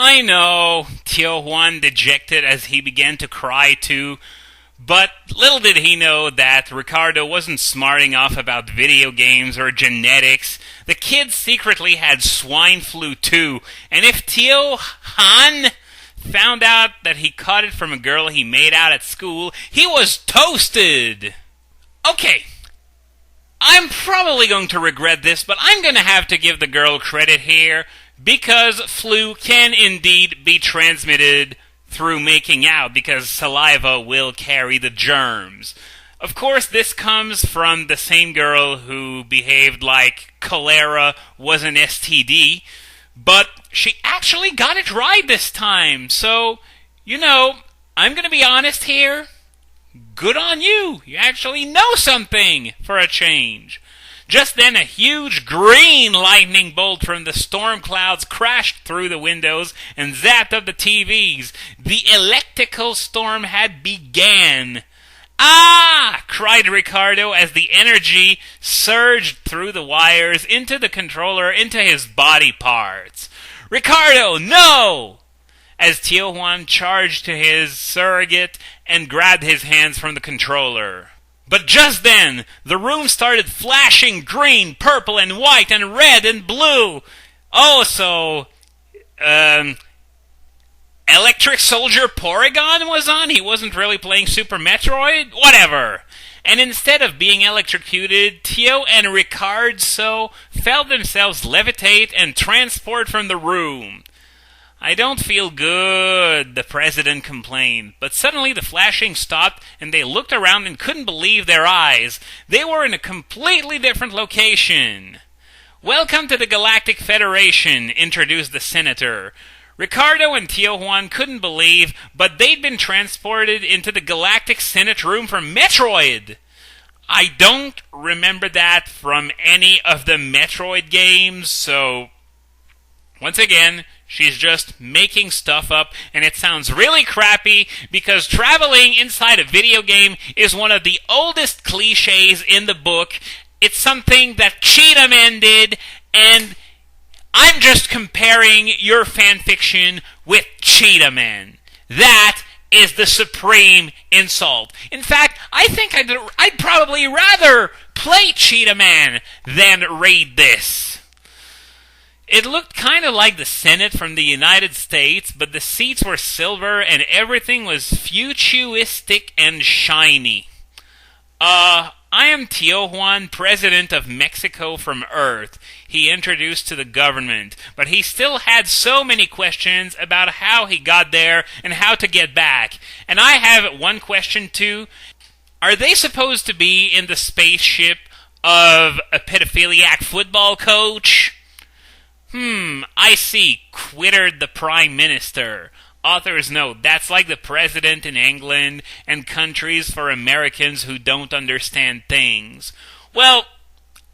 I know, Tio Juan dejected as he began to cry too, but little did he know that Ricardo wasn't smarting off about video games or genetics. The kid secretly had swine flu too, and if Tio Han found out that he caught it from a girl he made out at school, he was toasted! Okay, I'm probably going to regret this, but I'm going to have to give the girl credit here, because flu can indeed be transmitted through making out, because saliva will carry the germs. Of course, this comes from the same girl who behaved like cholera was an STD, but she actually got it right this time. So, I'm going to be honest here. Good on you. You actually know something for a change. Just then, a huge green lightning bolt from the storm clouds crashed through the windows and zapped up the TVs. The electrical storm had began. "Ah!" cried Ricardo as the energy surged through the wires into the controller, into his body parts. "Ricardo, no!" as Tio Juan charged to his surrogate and grabbed his hands from the controller. But just then, the room started flashing green, purple, and white, and red, and blue. Electric Soldier Porygon was on? He wasn't really playing Super Metroid? Whatever. And instead of being electrocuted, Tio and Ricardo felt themselves levitate and transport from the room. "I don't feel good," the president complained. But suddenly the flashing stopped, and they looked around and couldn't believe their eyes. They were in a completely different location. "Welcome to the Galactic Federation," introduced the senator. Ricardo and Tio Juan couldn't believe, but they'd been transported into the Galactic Senate room from Metroid. I don't remember that from any of the Metroid games, so once again, she's just making stuff up, and it sounds really crappy because traveling inside a video game is one of the oldest cliches in the book. It's something that Cheetah Man did, and I'm just comparing your fanfiction with Cheetah Man. That is the supreme insult. In fact, I think I'd probably rather play Cheetah Man than read this. It looked kind of like the Senate from the United States, but the seats were silver and everything was futuristic and shiny. I am Tio Juan, President of Mexico from Earth," he introduced to the government, but he still had so many questions about how he got there and how to get back. And I have one question too. Are they supposed to be in the spaceship of a pedophiliac football coach? I see. Quittered the Prime Minister. Author's note, that's like the president in England and countries for Americans who don't understand things. Well,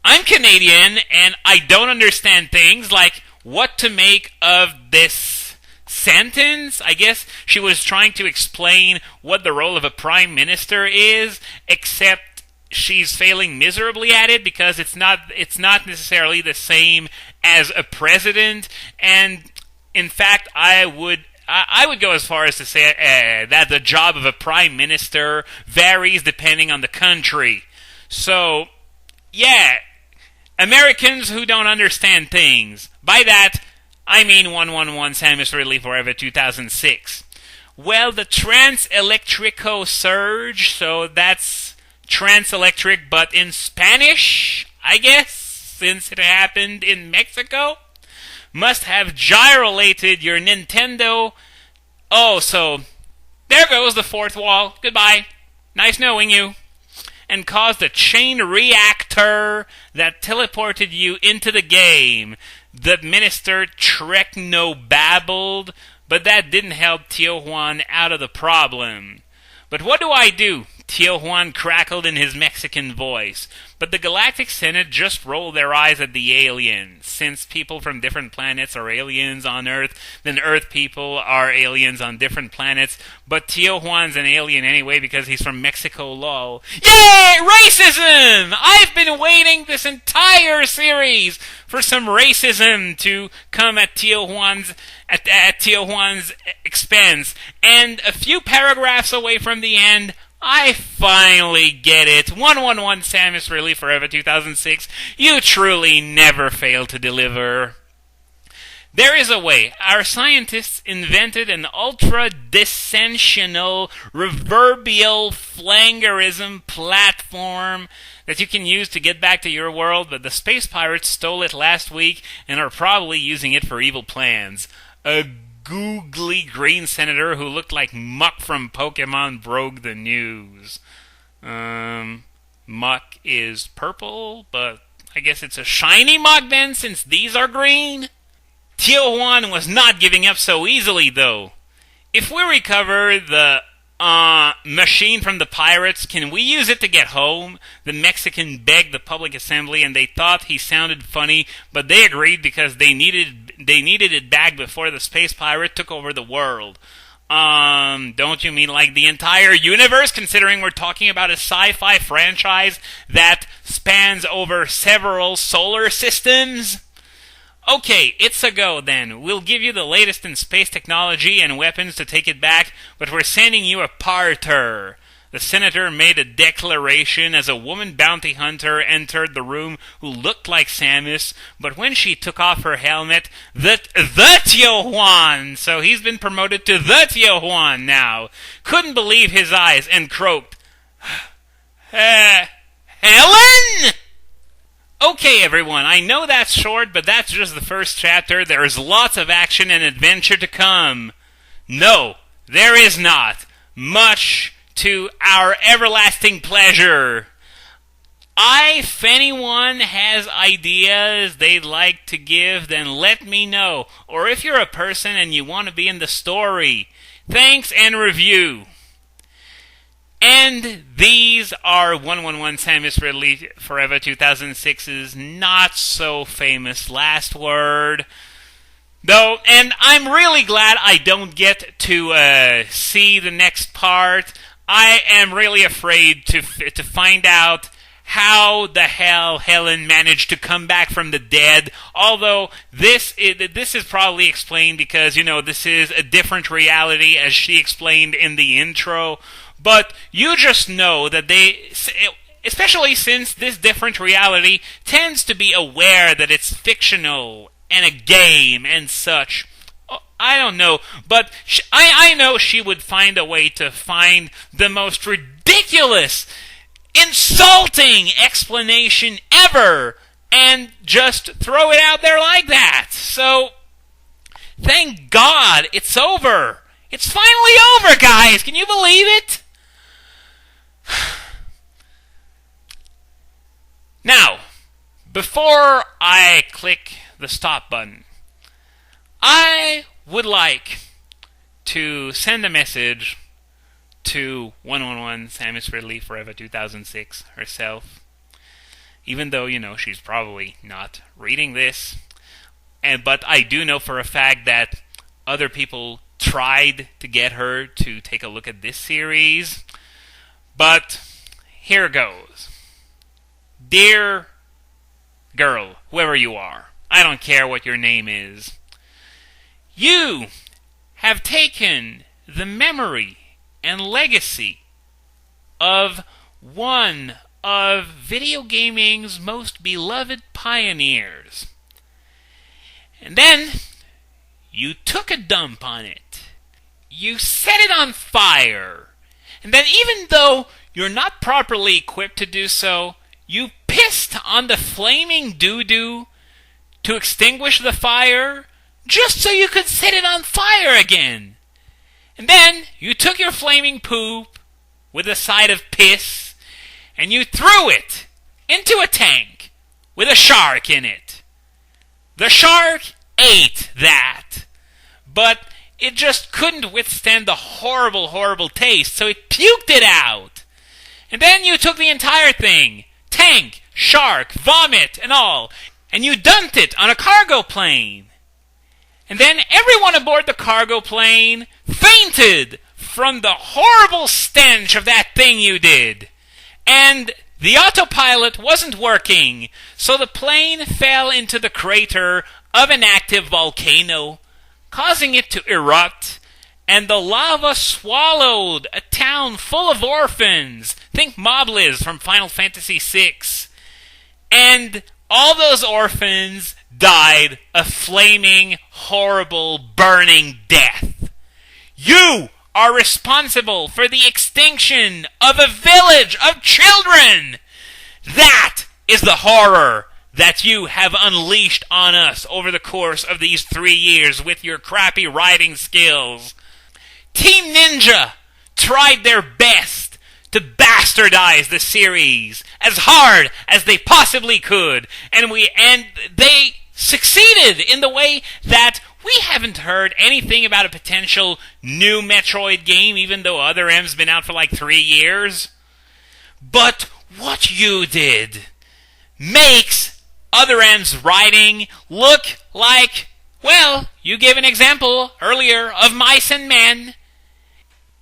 I'm Canadian and I don't understand things like what to make of this sentence. I guess she was trying to explain what the role of a prime minister is, except she's failing miserably at it because it's not necessarily the same as a president. And in fact, I would go as far as to say that the job of a prime minister varies depending on the country. So, yeah, Americans who don't understand things. By that, I mean 111 Sam is Really Forever 2006. Well, the Trans-Electrico surge, so that's trans-electric, but in Spanish, I guess, since it happened in Mexico, must have gyrolated your Nintendo. Oh, so there goes the fourth wall. Goodbye. Nice knowing you. And caused a chain reactor that teleported you into the game. The minister Trekno babbled, but that didn't help Tio Juan out of the problem. But what do I do? Tio Juan crackled in his Mexican voice. But the Galactic Senate just rolled their eyes at the aliens. Since people from different planets are aliens on Earth, then Earth people are aliens on different planets. But Tio Juan's an alien anyway because he's from Mexico, lol. Yay! Racism! I've been waiting this entire series for some racism to come at Tio Juan's expense. And a few paragraphs away from the end, I finally get it. 111 Samus Ridley Forever 2006. You truly never fail to deliver. There is a way. Our scientists invented an ultra-dissensional reverbial flangerism platform that you can use to get back to your world, but the space pirates stole it last week and are probably using it for evil plans. A googly green senator who looked like Muck from Pokemon broke the news. Muck is purple, but I guess it's a shiny Muck then, since these are green? Tio Juan was not giving up so easily, though. If we recover the machine from the pirates, can we use it to get home? The Mexican begged the public assembly, and they thought he sounded funny, but they agreed because they needed it back before the space pirate took over the world. Don't you mean like the entire universe, considering we're talking about a sci-fi franchise that spans over several solar systems? Okay, it's a go then. We'll give you the latest in space technology and weapons to take it back, but we're sending you a parter. The senator made a declaration as a woman bounty hunter entered the room who looked like Samus, but when she took off her helmet, the Tio Juan, so he's been promoted to the Tio Juan now, couldn't believe his eyes and croaked, Helen? Okay, everyone, I know that's short, but that's just the first chapter. There's lots of action and adventure to come. No, there is not. Much to our everlasting pleasure. If anyone has ideas they'd like to give, then let me know. Or if you're a person and you want to be in the story, thanks and review. And these are 111 Samus Ridley Forever 2006's not-so-famous last word. Though, and I'm really glad I don't get to see the next part. I am really afraid to find out how the hell Helen managed to come back from the dead. Although this is probably explained because, this is a different reality, as she explained in the intro. But you just know that they, especially since this different reality tends to be aware that it's fictional and a game and such. I don't know, but I know she would find a way to find the most ridiculous, insulting explanation ever and just throw it out there like that. So, thank God it's over. It's finally over, guys. Can you believe it? Now, before I click the stop button, I would like to send a message to 111 Samus Ridley Forever 2006 herself, even though, she's probably not reading this. But I do know for a fact that other people tried to get her to take a look at this series. But here goes. Dear girl, whoever you are, I don't care what your name is, you have taken the memory and legacy of one of video gaming's most beloved pioneers. And then you took a dump on it. You set it on fire. And then even though you're not properly equipped to do so, you pissed on the flaming doo-doo to extinguish the fire just so you could set it on fire again. And then you took your flaming poop with a side of piss and you threw it into a tank with a shark in it. The shark ate that, but it just couldn't withstand the horrible, horrible taste, so it puked it out. And then you took the entire thing, tank, shark, vomit, and all, and you dumped it on a cargo plane. And then everyone aboard the cargo plane fainted from the horrible stench of that thing you did. And the autopilot wasn't working, so the plane fell into the crater of an active volcano, causing it to erupt, and the lava swallowed a town full of orphans. Think Mobliz from Final Fantasy VI. And all those orphans died a flaming, horrible, burning death. You are responsible for the extinction of a village of children. That is the horror that you have unleashed on us over the course of these 3 years with your crappy writing skills. Team Ninja tried their best to bastardize the series as hard as they possibly could, and they succeeded in the way that we haven't heard anything about a potential new Metroid game, even though Other M's been out for like 3 years. But what you did makes Other M's writing look like, well, you gave an example earlier of Mice and Men.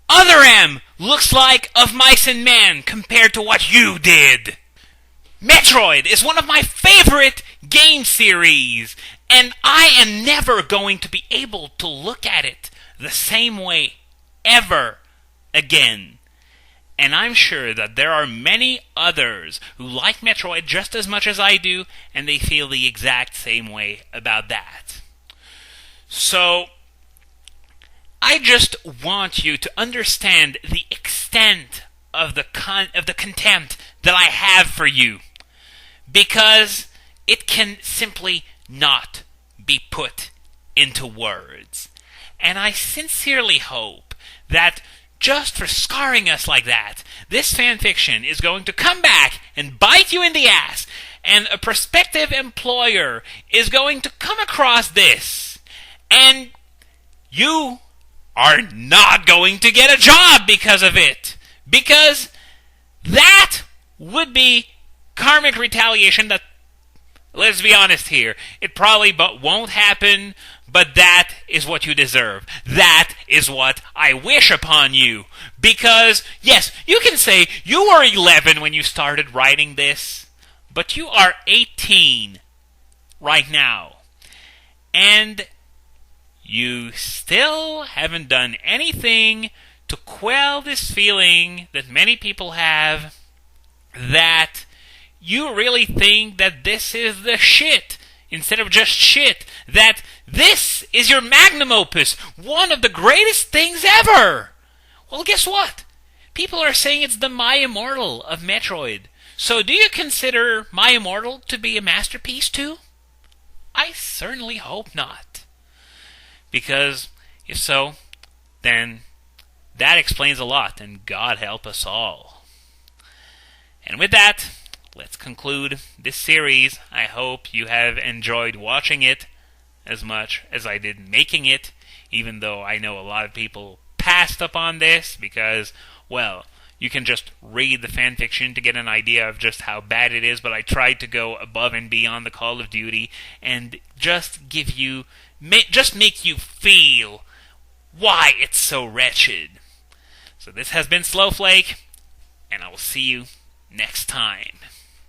Other M looks like Of Mice and Men compared to what you did. Metroid is one of my favorite game series, and I am never going to be able to look at it the same way ever again. And I'm sure that there are many others who like Metroid just as much as I do, and they feel the exact same way about that. So, I just want you to understand the extent of the contempt that I have for you, because it can simply not be put into words. And I sincerely hope that just for scarring us like that, this fanfiction is going to come back and bite you in the ass, and a prospective employer is going to come across this, and you are not going to get a job because of it. Because that would be karmic retaliation that, let's be honest here, it probably won't happen, but that is what you deserve. That is what I wish upon you. Because, yes, you can say you were 11 when you started writing this, but you are 18 right now. And you still haven't done anything to quell this feeling that many people have, that you really think that this is the shit instead of just shit, that this is your magnum opus, one of the greatest things ever. Well, guess what? People are saying it's the My Immortal of Metroid. So do you consider My Immortal to be a masterpiece too? I certainly hope not. Because if so, then that explains a lot, and God help us all. And with that, let's conclude this series. I hope you have enjoyed watching it as much as I did making it, even though I know a lot of people passed up on this because, well, you can just read the fanfiction to get an idea of just how bad it is, but I tried to go above and beyond the Call of Duty and just give you, just make you feel why it's so wretched. So this has been Slowflake, and I will see you next time.